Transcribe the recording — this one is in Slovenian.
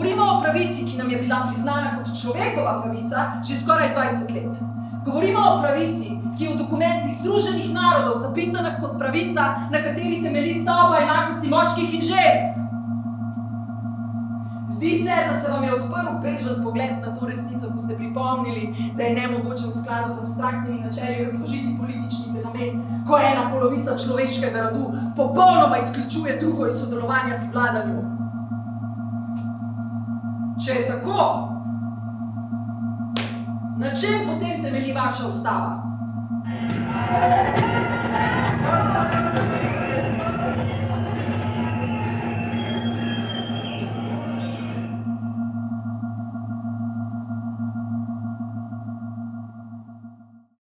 Govorimo o pravici, ki nam je bila priznana kot človekova pravica že skoraj 20 let. Govorimo o pravici, ki je v dokumentih Združenih narodov zapisana kot pravica, na kateri temelji stavba enakosti moških in žensk. Zdi se, da se vam je odprl bežen pogled na to resnico, ko ste pripomnili, da je nemogoče v skladu z abstraktnimi načeli razložiti politični fenomen, ko ena polovica človeškega rodu popolnoma izključuje drugo iz sodelovanja pri vladanju. Če je tako, na čem potem temelji vaša ustava?